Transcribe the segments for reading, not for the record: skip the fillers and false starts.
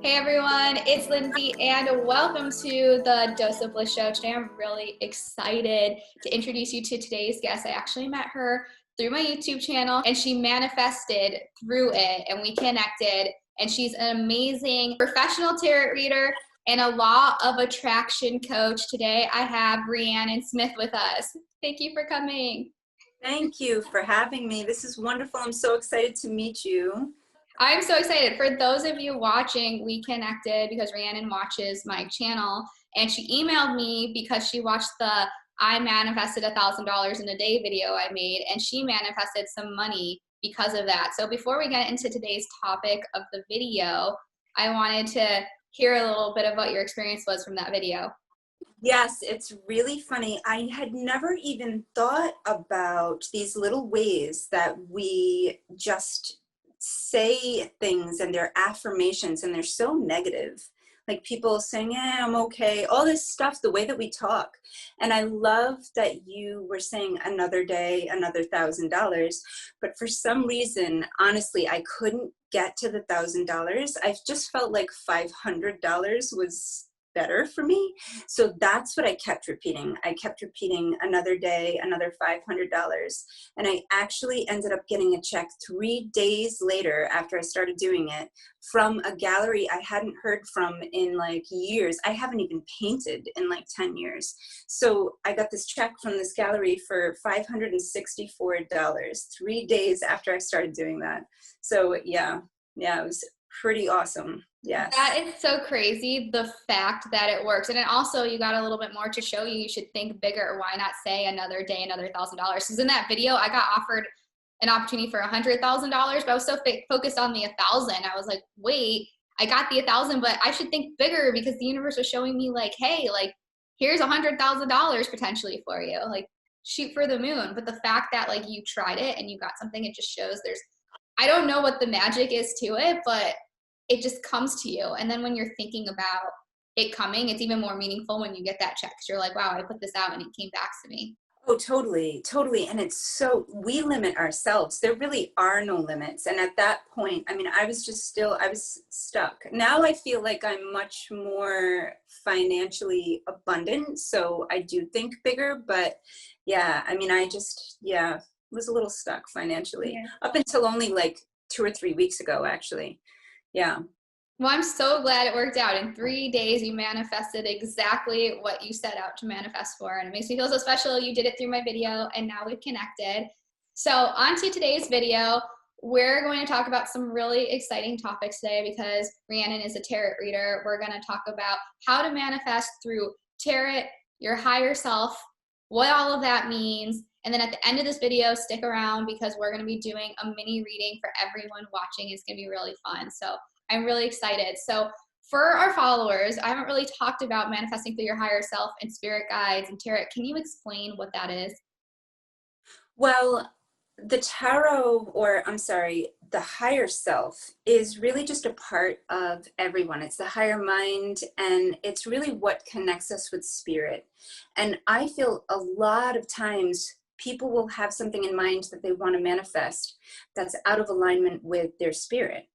Hey everyone, it's Lindsay and welcome to the Dose of Bliss show. Today I'm really excited to introduce you to today's guest. I actually met her through my YouTube channel and she manifested through it and we connected, and she's an amazing professional tarot reader and a law of attraction coach. Today I have Rhiannon Smith with us. Thank you for coming. Thank you for having me. This is wonderful. I'm so excited to meet you. I'm so excited. For those of you watching, we connected because Rhiannon watches my channel, and she emailed me because she watched the I manifested $1,000 in a day video I made, and she manifested some money because of that. So before we get into today's topic of the video, I wanted to hear a little bit of what your experience was from that video. Yes, it's really funny. I had never even thought about these little ways that we just say things and they're affirmations and they're so negative. Like people saying, yeah, I'm okay, all this stuff, the way that we talk. And I love that you were saying another day, another $1,000. But for some reason, honestly, I couldn't get to the $1,000. I just felt like $500 was better for me. So that's what I kept repeating. I kept repeating another day, another $500. And I actually ended up getting a check 3 days later after I started doing it from a gallery I hadn't heard from in like years. I haven't even painted in like 10 years. So I got this check from this gallery for $564 3 days after I started doing that. So yeah, it was pretty awesome. Yes. That is so crazy, the fact that it works. And then also you got a little bit more to show you should think bigger. Why not say another day, another $1,000? Because in that video, I got offered an opportunity for $100,000, but I was so focused on the 1,000. I was like, wait, I got the 1,000, but I should think bigger because the universe was showing me like, hey, like here's $100,000 potentially for you. Like shoot for the moon. But the fact that like you tried it and you got something, it just shows I don't know what the magic is to it, but it just comes to you. And then when you're thinking about it coming, it's even more meaningful when you get that check. 'Cause you're like, wow, I put this out and it came back to me. Oh, totally, totally. And it's so, we limit ourselves. There really are no limits. And at that point, I mean, I was stuck. Now I feel like I'm much more financially abundant. So I do think bigger, but yeah, I mean, was a little stuck financially up until only like 2 or 3 weeks ago, actually. Yeah. Well, I'm so glad it worked out. In 3 days, you manifested exactly what you set out to manifest for. And it makes me feel so special. You did it through my video and now we've connected. So on to today's video, we're going to talk about some really exciting topics today because Rhiannon is a tarot reader. We're going to talk about how to manifest through tarot, your higher self, what all of that means. And then at the end of this video, stick around because we're going to be doing a mini reading for everyone watching. It's going to be really fun. So I'm really excited. So for our followers, I haven't really talked about manifesting through your higher self and spirit guides and tarot. Can you explain what that is? Well, the higher self is really just a part of everyone. It's the higher mind, and it's really what connects us with spirit. And I feel a lot of times people will have something in mind that they want to manifest that's out of alignment with their spirit.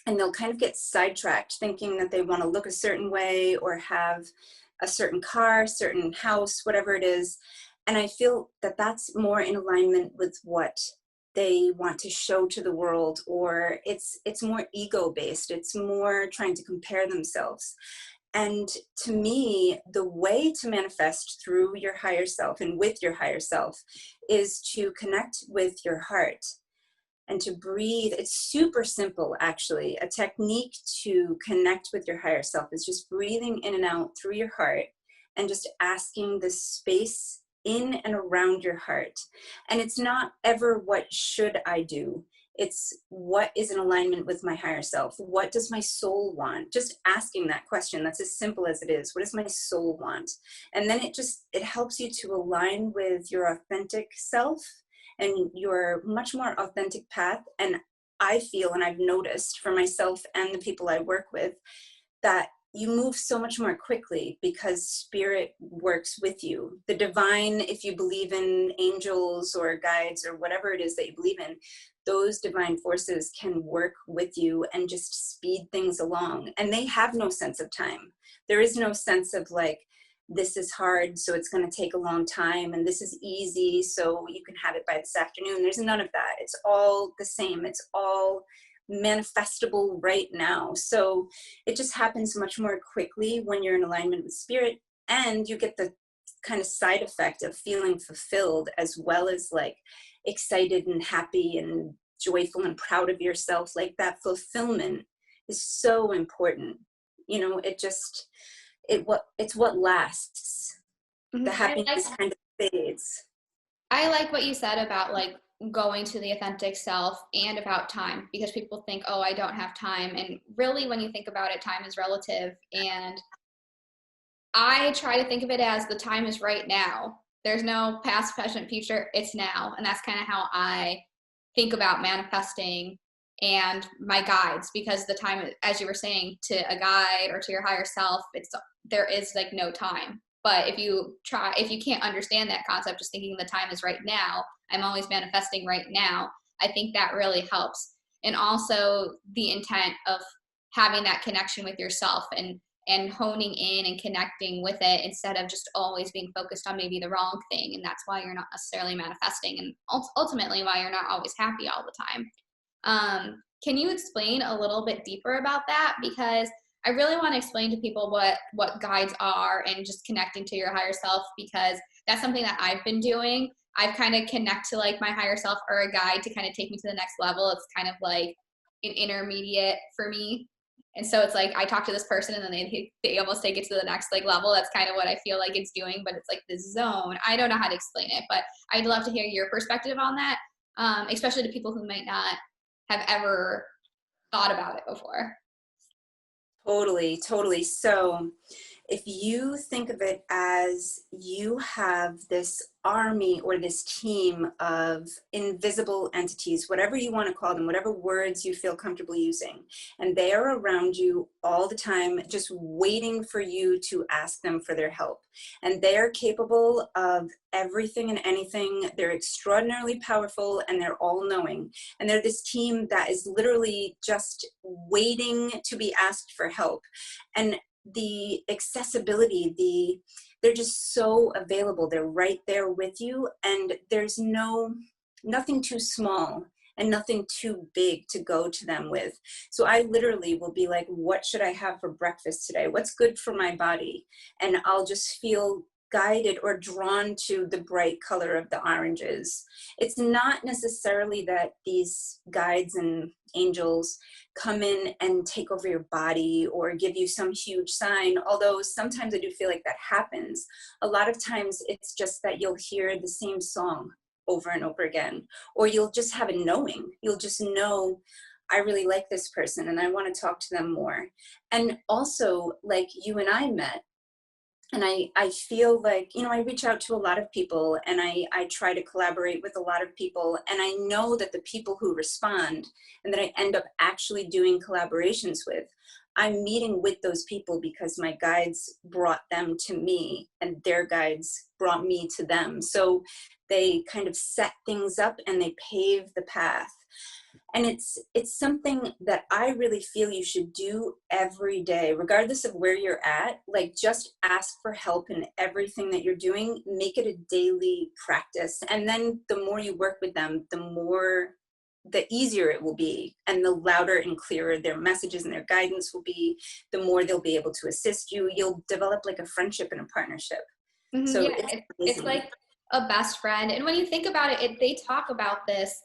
And they'll kind of get sidetracked thinking that they want to look a certain way or have a certain car, certain house, whatever it is. And I feel that that's more in alignment with what they want to show to the world, or it's more ego-based. It's more trying to compare themselves. And to me, the way to manifest through your higher self and with your higher self is to connect with your heart and to breathe. It's super simple, actually. A technique to connect with your higher self is just breathing in and out through your heart and just asking the space in and around your heart. And it's not ever what should I do? It's what is in alignment with my higher self? What does my soul want? Just asking that question. That's as simple as it is. What does my soul want? And then it helps you to align with your authentic self and your much more authentic path. And I feel, and I've noticed for myself and the people I work with, that you move so much more quickly because spirit works with you. The divine, if you believe in angels or guides or whatever it is that you believe in, those divine forces can work with you and just speed things along. And they have no sense of time. There is no sense of like, this is hard, so it's going to take a long time, and this is easy, so you can have it by this afternoon. There's none of that. It's all the same. It's all manifestable right now. So it just happens much more quickly when you're in alignment with spirit, and you get the kind of side effect of feeling fulfilled, as well as like excited and happy and joyful and proud of yourself. Like that fulfillment is so important. You know, it's what lasts. Mhm. The happiness kind of fades. I like what you said about like going to the authentic self and about time, because people think, oh, I don't have time. And really, when you think about it, time is relative. And I try to think of it as the time is right now. There's no past, present, future. It's now. And that's kind of how I think about manifesting and my guides, because the time, as you were saying, to a guide or to your higher self, there is like no time. But if you can't understand that concept, just thinking the time is right now, I'm always manifesting right now, I think that really helps. And also the intent of having that connection with yourself and honing in and connecting with it, instead of just always being focused on maybe the wrong thing. And that's why you're not necessarily manifesting, and ultimately why you're not always happy all the time. Can you explain a little bit deeper about that? Because I really want to explain to people what guides are and just connecting to your higher self, because that's something that I've been doing. I've kind of connect to like my higher self or a guide to kind of take me to the next level. It's kind of like an intermediate for me. And so it's like I talk to this person and then they almost take it to the next like level. That's kind of what I feel like it's doing, but it's like this zone. I don't know how to explain it, but I'd love to hear your perspective on that, especially to people who might not have ever thought about it before. Totally. So if you think of it as you have this army or this team of invisible entities, whatever you want to call them, whatever words you feel comfortable using, and they are around you all the time, just waiting for you to ask them for their help. And they are capable of everything and anything. They're extraordinarily powerful, and they're all knowing. And they're this team that is literally just waiting to be asked for help. And the accessibility, they're just so available. They're right there with you, and there's nothing too small and nothing too big to go to them with. So I literally will be like, what should I have for breakfast today? What's good for my body? And I'll just feel guided or drawn to the bright color of the oranges. It's not necessarily that these guides and angels come in and take over your body or give you some huge sign, although sometimes I do feel like that happens. A lot of times it's just that you'll hear the same song over and over again, or you'll just have a knowing. You'll just know, I really like this person and I want to talk to them more. And also, like you and I met, and I feel like, I reach out to a lot of people, and I try to collaborate with a lot of people. And I know that the people who respond and that I end up actually doing collaborations with, I'm meeting with those people because my guides brought them to me and their guides brought me to them. So they kind of set things up and they pave the path. And it's something that I really feel you should do every day, regardless of where you're at. Like, just ask for help in everything that you're doing. Make it a daily practice. And then the more you work with them, the easier it will be, and the louder and clearer their messages and their guidance will be, the more they'll be able to assist you. You'll develop like a friendship and a partnership. Mm-hmm, So yeah, it's like a best friend. And when you think about it, they talk about this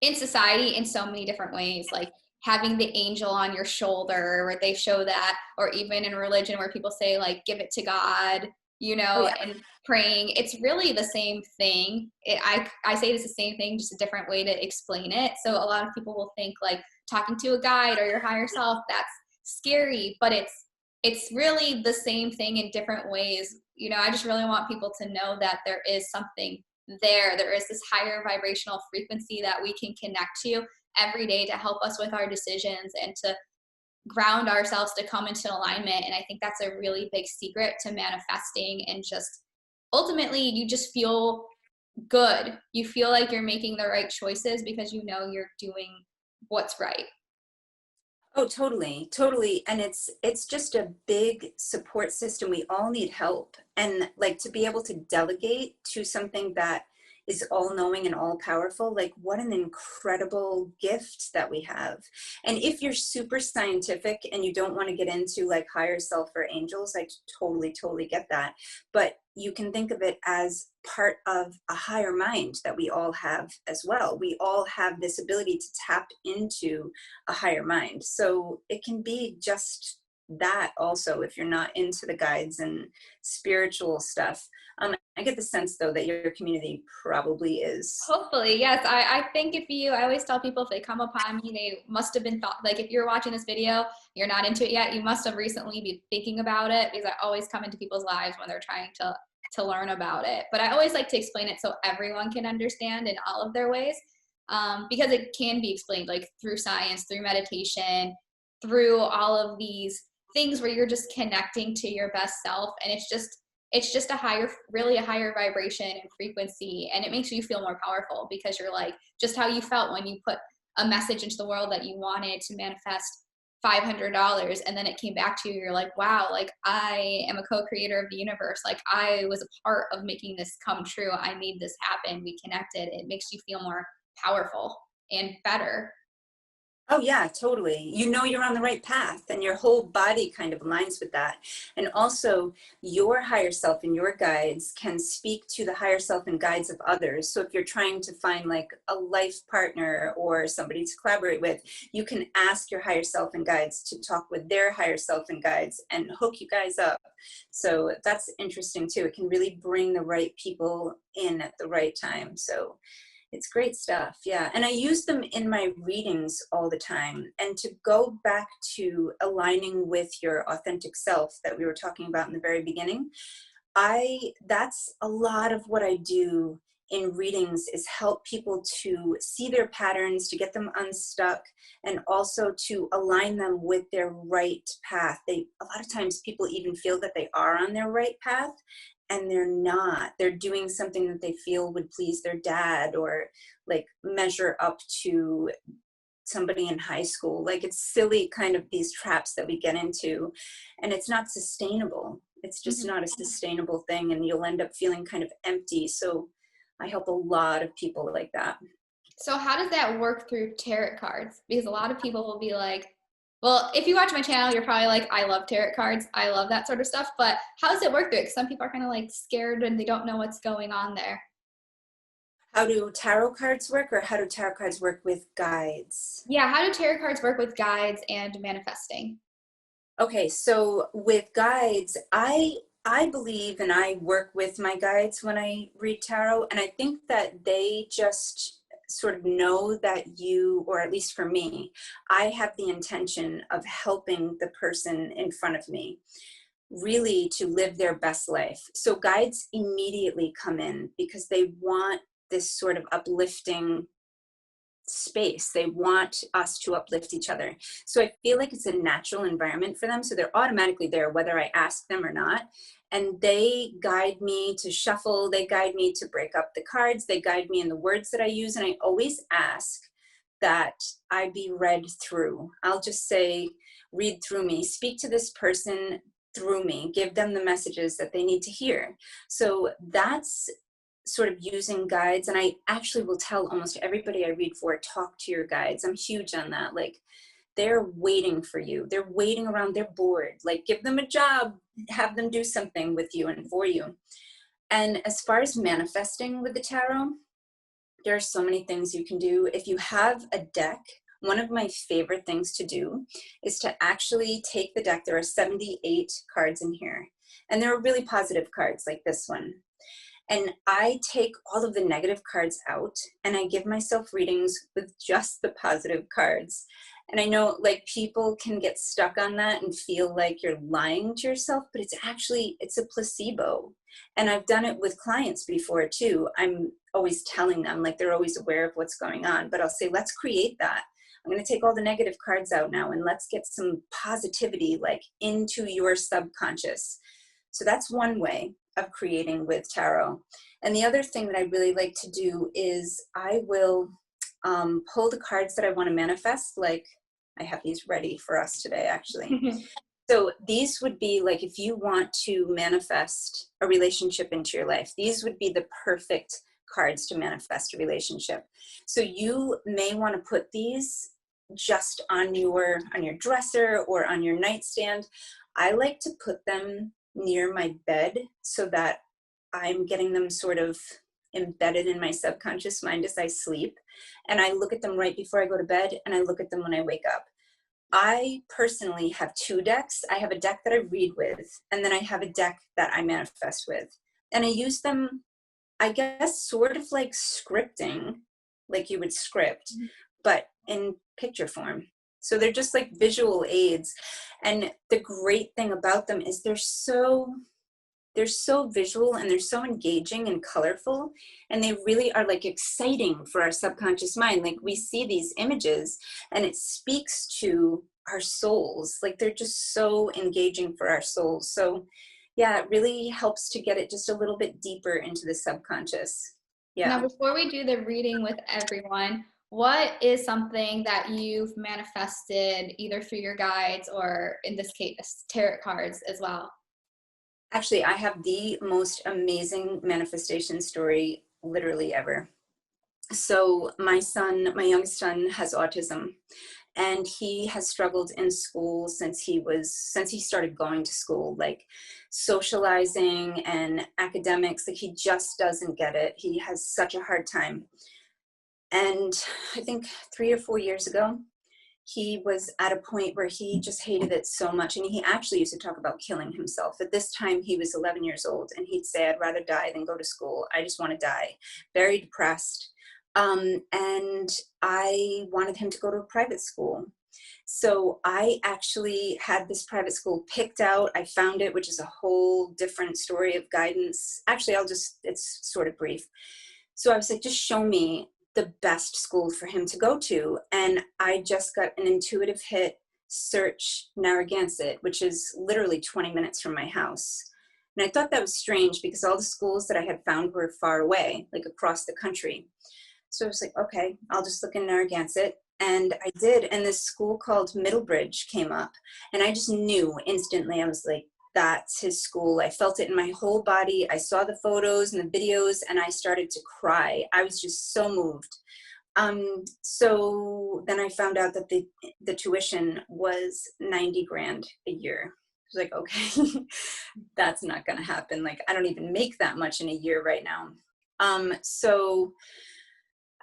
in society in so many different ways, like having the angel on your shoulder, where they show that, or even in religion where people say like, give it to God, Oh, yeah. and praying. It's really the same thing. I say it's the same thing, just a different way to explain it. So a lot of people will think like talking to a guide or your higher self, that's scary, but it's really the same thing in different ways. I just really want people to know that there is something there is this higher vibrational frequency that we can connect to every day to help us with our decisions and to ground ourselves to come into alignment. And I think that's a really big secret to manifesting, and just ultimately you just feel good. You feel like you're making the right choices because you know you're doing what's right. Oh, totally, totally. And it's just a big support system. We all need help. And like to be able to delegate to something that is all knowing and all powerful, like what an incredible gift that we have. And if you're super scientific and you don't want to get into like higher self or angels, I totally, totally get that. But you can think of it as part of a higher mind that we all have as well. We all have this ability to tap into a higher mind. So it can be just that also if you're not into the guides and spiritual stuff. I get the sense though that your community probably is. Hopefully, yes. I think I always tell people if they come upon me, they must have been thought, like if you're watching this video, you're not into it yet, you must have recently been thinking about it, because I always come into people's lives when they're trying to learn about it. But I always like to explain it so everyone can understand in all of their ways, because it can be explained like through science, through meditation, through all of these things where you're just connecting to your best self. And it's just really a higher vibration and frequency. And it makes you feel more powerful, because you're like, just how you felt when you put a message into the world that you wanted to manifest $500, and then it came back to you. You're like, wow, like I am a co-creator of the universe. Like I was a part of making this come true. I made this happen. We connected. It makes you feel more powerful and better. Oh yeah, totally. You know you're on the right path and your whole body kind of aligns with that. And also your higher self and your guides can speak to the higher self and guides of others. So if you're trying to find like a life partner or somebody to collaborate with, you can ask your higher self and guides to talk with their higher self and guides and hook you guys up. So that's interesting too. It can really bring the right people in at the right time. So it's great stuff. Yeah. And I use them in my readings all the time. And to go back to aligning with your authentic self that we were talking about in the very beginning, that's a lot of what I do in readings, is help people to see their patterns, to get them unstuck, and also to align them with their right path. A lot of times people even feel that they are on their right path, and they're not. They're doing something that they feel would please their dad, or like measure up to somebody in high school. Like it's silly kind of these traps that we get into, and it's not sustainable. It's just not a sustainable thing, and you'll end up feeling kind of empty. So I help a lot of people like that. So how does that work through tarot cards? Because a lot of people will be like, well, if you watch my channel, you're probably like, I love tarot cards. I love that sort of stuff. But how does it work through it? Because some people are kind of like scared and they don't know what's going on there. How do tarot cards work, or how do tarot cards work with guides? Yeah, how do tarot cards work with guides and manifesting? Okay, so with guides, I believe and I work with my guides when I read tarot, and I think that they just sort of know that you, or at least for me, I have the intention of helping the person in front of me really to live their best life. So guides immediately come in because they want this sort of uplifting space. They want us to uplift each other. So I feel like it's a natural environment for them. So they're automatically there, whether I ask them or not. And they guide me to shuffle. They guide me to break up the cards. They guide me in the words that I use. And I always ask that I be read through. I'll just say, read through me, speak to this person through me, give them the messages that they need to hear. So that's sort of using guides. And I actually will tell almost everybody I read for, talk to your guides. I'm huge on that. Like they're waiting for you. They're waiting around. They're bored. Like give them a job, have them do something with you and for you. And as far as manifesting with the tarot, there are so many things you can do. If you have a deck, one of my favorite things to do is to actually take the deck. There are 78 cards in here, and there are really positive cards like this one. And I take all of the negative cards out and I give myself readings with just the positive cards. And I know like people can get stuck on that and feel like you're lying to yourself, but it's a placebo. And I've done it with clients before too. I'm always telling them, like they're always aware of what's going on, but I'll say, let's create that. I'm going to take all the negative cards out now and let's get some positivity like into your subconscious. So that's one way of creating with tarot. And the other thing that I really like to do is I will pull the cards that I want to manifest. Like I have these ready for us today, actually. So these would be like, if you want to manifest a relationship into your life, these would be the perfect cards to manifest a relationship. So you may want to put these just on your dresser or on your nightstand. I like to put them near my bed so that I'm getting them sort of embedded in my subconscious mind as I sleep. And I look at them right before I go to bed, and I look at them when I wake up. I personally have two decks. I have a deck that I read with, and then I have a deck that I manifest with. And I use them, I guess, sort of like scripting, like you would script, but in picture form. So they're just like visual aids. And the great thing about them is they're so visual, and they're so engaging and colorful, and they really are like exciting for our subconscious mind. Like we see these images and it speaks to our souls. Like they're just so engaging for our souls. So yeah, it really helps to get it just a little bit deeper into the subconscious. Yeah. Now, before we do the reading with everyone, what is something that you've manifested either through your guides or in this case, tarot cards as well? Actually, I have the most amazing manifestation story literally ever. So my youngest son has autism, and he has struggled in school since he started going to school, like socializing and academics. Like he just doesn't get it. He has such a hard time. And I think 3 or 4 years ago, he was at a point where he just hated it so much. And he actually used to talk about killing himself. At this time, he was 11 years old, and he'd say, I'd rather die than go to school. I just want to die. Very depressed. And I wanted him to go to a private school. So I actually had this private school picked out. I found it, which is a whole different story of guidance. Actually, it's sort of brief. So I was like, just show me the best school for him to go to. And I just got an intuitive hit, search Narragansett, which is literally 20 minutes from my house. And I thought that was strange because all the schools that I had found were far away, like across the country. So I was like, okay, I'll just look in Narragansett. And I did. And this school called Middlebridge came up. And I just knew instantly. I was like, that's his school. I felt it in my whole body. I saw the photos and the videos, and I started to cry. I was just so moved. So then I found out that the tuition was $90,000 a year. I was like, okay, that's not going to happen. Like, I don't even make that much in a year right now. So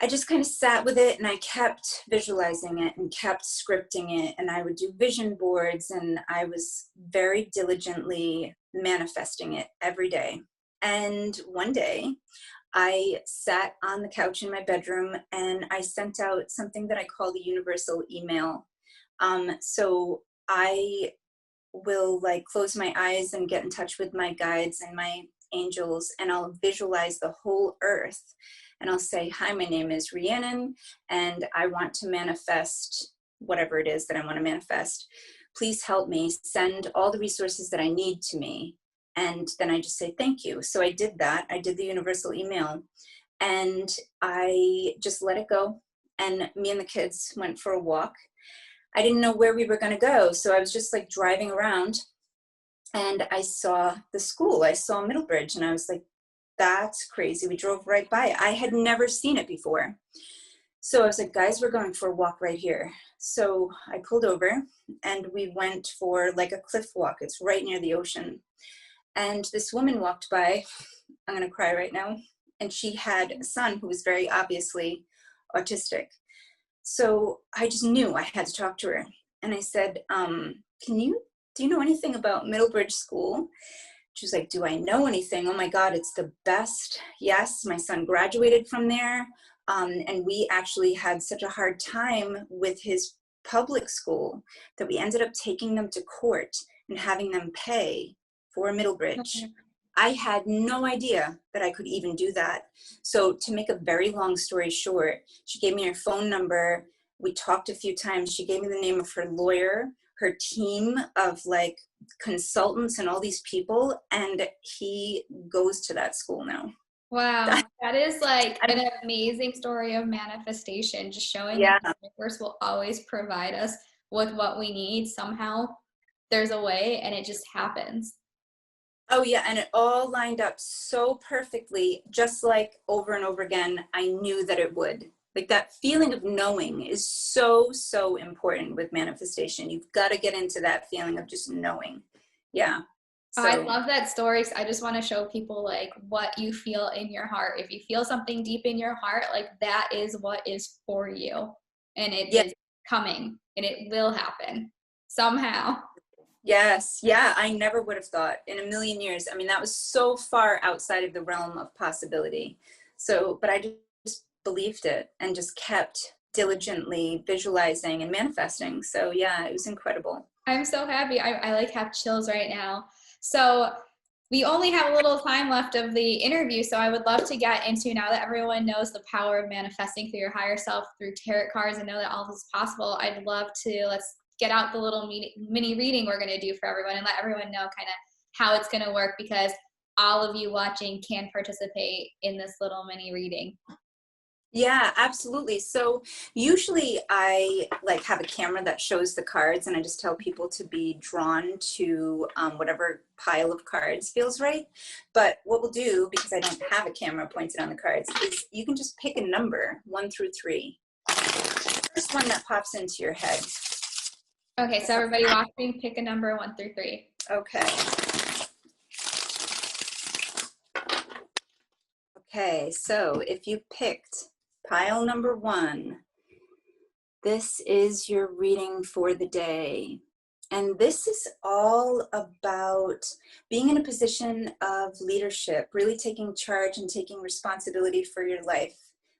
I just kind of sat with it, and I kept visualizing it and kept scripting it, and I would do vision boards, and I was very diligently manifesting it every day. And one day I sat on the couch in my bedroom, and I sent out something that I call the universal email. So I will like close my eyes and get in touch with my guides and my angels, and I'll visualize the whole earth. And I'll say, hi, my name is Rhiannon, and I want to manifest whatever it is that I want to manifest. Please help me. Send all the resources that I need to me. And then I just say, thank you. So I did that. I did the universal email, and I just let it go. And me and the kids went for a walk. I didn't know where we were going to go. So I was just like driving around, and I saw the school. I saw Middlebridge, and I was like, that's crazy. We drove right by it. I had never seen it before. So I was like, guys, we're going for a walk right here. So I pulled over, and we went for like a cliff walk. It's right near the ocean. And this woman walked by. I'm going to cry right now. And she had a son who was very obviously autistic. So I just knew I had to talk to her. And I said, do you know anything about Middlebridge School? She was like, do I know anything? Oh my God, it's the best. Yes, my son graduated from there. And we actually had such a hard time with his public school that we ended up taking them to court and having them pay for Middlebridge. Okay. I had no idea that I could even do that. So to make a very long story short, she gave me her phone number, We talked a few times. She gave me the name of her lawyer, her team of like consultants and all these people, and he goes to that school now. Wow, that is like an amazing story of manifestation, just showing Yeah. that the universe will always provide us with what we need. Somehow there's a way and it just happens. Oh yeah, and it all lined up so perfectly, just like over and over again, I knew that it would. Like that feeling of knowing is so, so important with manifestation. You've got to get into that feeling of just knowing. Yeah. I So love that story. 'Cause I just want to show people like what you feel in your heart. If you feel something deep in your heart, like that is what is for you. And it yeah. is coming and it will happen somehow. Yes. Yeah. I never would have thought in a million years. I mean, that was so far outside of the realm of possibility. So, but I just believed it and just kept diligently visualizing and manifesting. So yeah, it was incredible. I'm so happy. I like have chills right now. So we only have a little time left of the interview. So I would love to get into, now that everyone knows the power of manifesting through your higher self through tarot cards and know that all this is possible. I'd love to, let's get out the little mini reading we're going to do for everyone and let everyone know kind of how it's going to work, because all of you watching can participate in this little mini reading. Yeah, absolutely. So usually I like have a camera that shows the cards and I just tell people to be drawn to whatever pile of cards feels right. But what we'll do, because I don't have a camera pointed on the cards, is you can just pick a number 1 through 3. First one that pops into your head. Okay, so everybody watching, pick a number 1 through 3. Okay. Okay, so if you picked pile number 1, this is your reading for the day. And this is all about being in a position of leadership, really taking charge and taking responsibility for your life,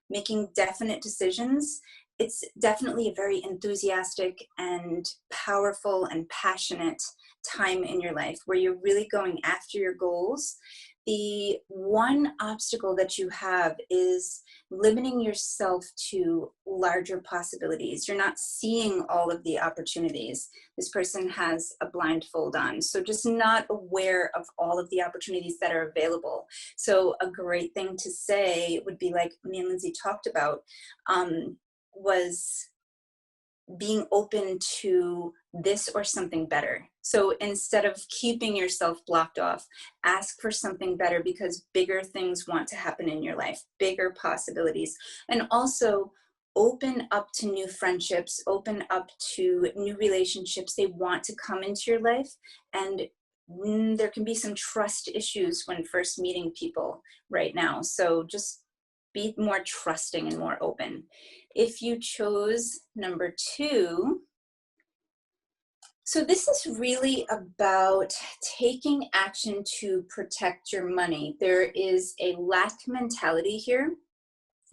making definite decisions. It's definitely a very enthusiastic and powerful and passionate time in your life where you're really going after your goals. The one obstacle that you have is limiting yourself to larger possibilities. You're not seeing all of the opportunities. This person has a blindfold on, so just not aware of all of the opportunities that are available. So a great thing to say would be, like me and Lindsay talked about, was being open to this or something better. So instead of keeping yourself blocked off, ask for something better, because bigger things want to happen in your life, bigger possibilities. And also open up to new friendships, open up to new relationships. They want to come into your life, and there can be some trust issues when first meeting people right now. So just be more trusting and more open. If you chose number 2, so this is really about taking action to protect your money. There is a lack mentality here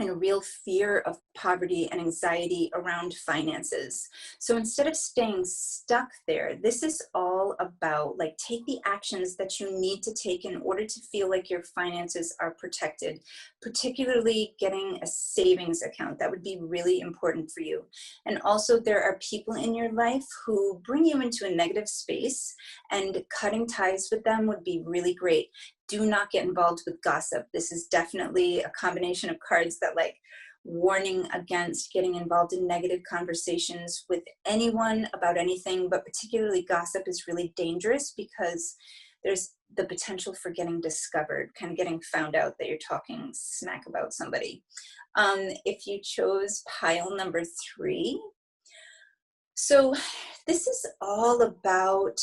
and a real fear of poverty and anxiety around finances. So instead of staying stuck there, this is all about, like, take the actions that you need to take in order to feel like your finances are protected, particularly getting a savings account. That would be really important for you. And also, there are people in your life who bring you into a negative space, and cutting ties with them would be really great. Do not get involved with gossip. This is definitely a combination of cards that, like, warning against getting involved in negative conversations with anyone about anything, but particularly gossip is really dangerous because there's the potential for getting discovered, kind of getting found out that you're talking smack about somebody. If you chose pile number 3, so this is all about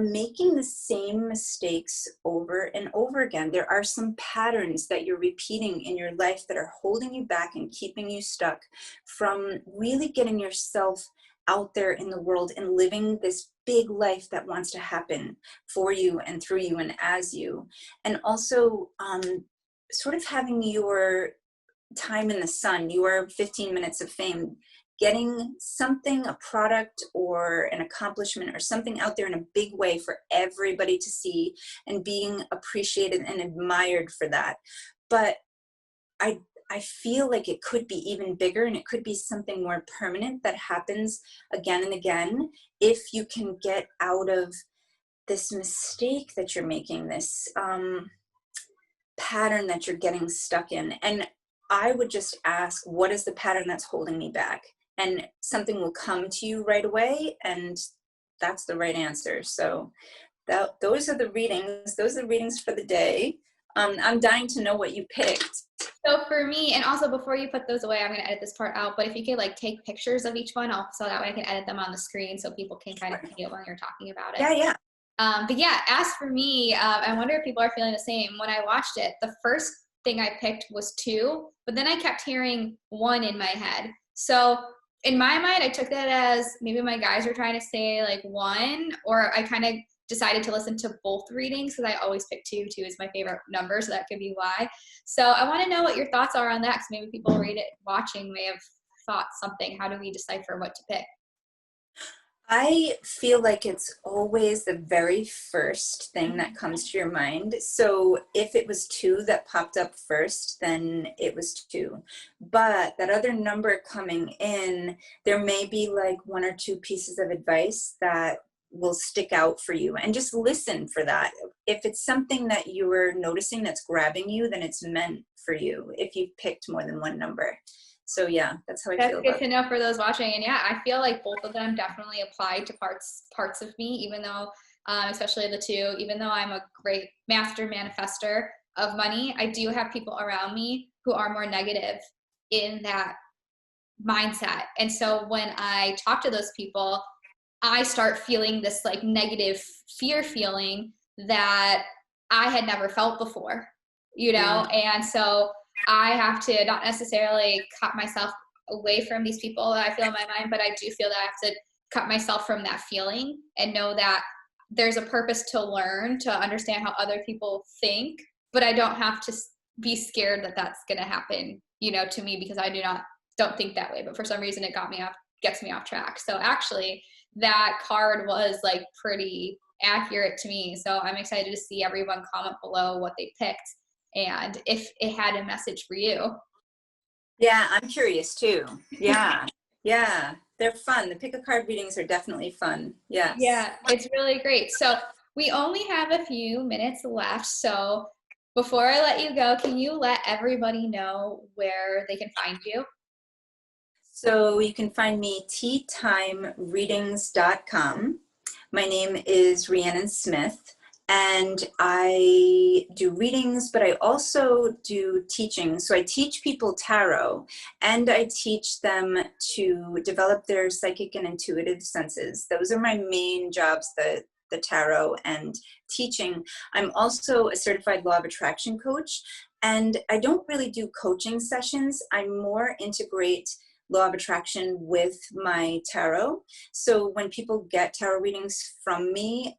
making the same mistakes over and over again. There are some patterns that you're repeating in your life that are holding you back and keeping you stuck from really getting yourself out there in the world and living this big life that wants to happen for you and through you and as you. And also sort of having your time in the sun, your 15 minutes of fame, getting something, a product or an accomplishment or something out there in a big way for everybody to see and being appreciated and admired for that. But I feel like it could be even bigger, and it could be something more permanent that happens again and again if you can get out of this mistake that you're making, this pattern that you're getting stuck in. And I would just ask, what is the pattern that's holding me back? And something will come to you right away, and that's the right answer. So those are the readings. Those are the readings for the day. I'm dying to know what you picked. So for me, and also before you put those away, I'm going to edit this part out, but if you could like take pictures of each one, so that way I can edit them on the screen so people can kind of see it while you're talking about it. Yeah. But yeah, as for me, I wonder if people are feeling the same. When I watched it, the first thing I picked was 2, but then I kept hearing 1 in my head. So in my mind, I took that as maybe my guys were trying to say like 1, or I kind of decided to listen to both readings because I always pick 2. 2 is my favorite number, so that could be why. So I want to know what your thoughts are on that, because maybe people read it watching may have thought something. How do we decipher what to pick? I feel like it's always the very first thing that comes to your mind. So if it was 2 that popped up first, then it was 2. But that other number coming in, there may be like 1 or 2 pieces of advice that will stick out for you, and just listen for that. If it's something that you were noticing that's grabbing you, then it's meant for you if you've picked more than 1 number. So yeah, that's how I feel. That's good to know for those watching. And yeah, I feel like both of them definitely apply to parts of me, even though, especially the 2, even though I'm a great master manifester of money, I do have people around me who are more negative in that mindset. And so when I talk to those people, I start feeling this like negative fear feeling that I had never felt before, And so I have to not necessarily cut myself away from these people that I feel in my mind, but I do feel that I have to cut myself from that feeling and know that there's a purpose to learn, to understand how other people think, but I don't have to be scared that that's going to happen, to me, because I don't think that way. But for some reason it gets me off track. So actually that card was like pretty accurate to me. So I'm excited to see everyone comment below what they picked and if it had a message for you. Yeah, I'm curious too. Yeah. They're fun. The pick a card readings are definitely fun. Yes. Yeah, it's really great. So we only have a few minutes left. So before I let you go, can you let everybody know where they can find you? So you can find me teatimereadings.com. My name is Rhiannon Smith, and I do readings, but I also do teaching. So I teach people tarot, and I teach them to develop their psychic and intuitive senses. Those are my main jobs, the tarot and teaching. I'm also a certified law of attraction coach, and I don't really do coaching sessions. I more integrate law of attraction with my tarot. So when people get tarot readings from me,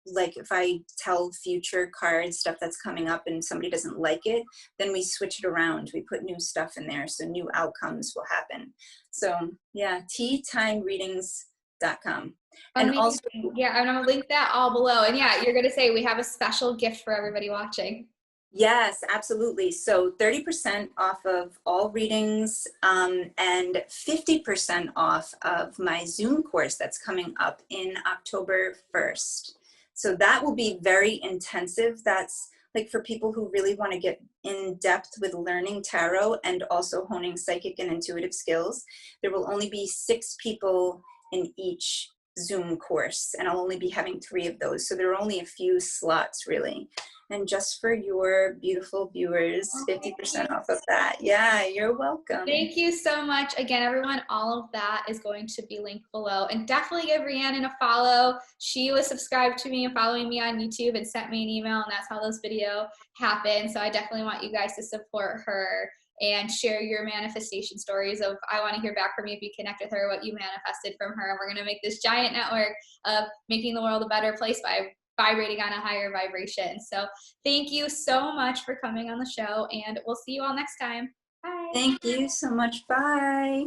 if I tell future cards, stuff that's coming up, and somebody doesn't like it, then we switch it around. We put new stuff in there, so new outcomes will happen. So yeah, teatimereadings.com. And also, yeah, I'm gonna link that all below. And yeah, you're gonna say we have a special gift for everybody watching. yes, absolutely. So 30% off of all readings, and 50% off of my Zoom course that's coming up in October 1st. So that will be very intensive. That's like for people who really want to get in depth with learning tarot and also honing psychic and intuitive skills. There will only be 6 people in each Zoom course, and I'll only be having 3 of those. So there are only a few slots really. And just for your beautiful viewers, 50% off of that. Yeah, you're welcome. Thank you so much. Again, everyone, all of that is going to be linked below. And definitely give Rhiannon a follow. She was subscribed to me and following me on YouTube and sent me an email, and that's how this video happened. So I definitely want you guys to support her and share your manifestation stories of, I want to hear back from you if you connect with her, what you manifested from her. And we're going to make this giant network of making the world a better place by vibrating on a higher vibration. So thank you so much for coming on the show, and we'll see you all next time. Bye. Thank you so much. Bye.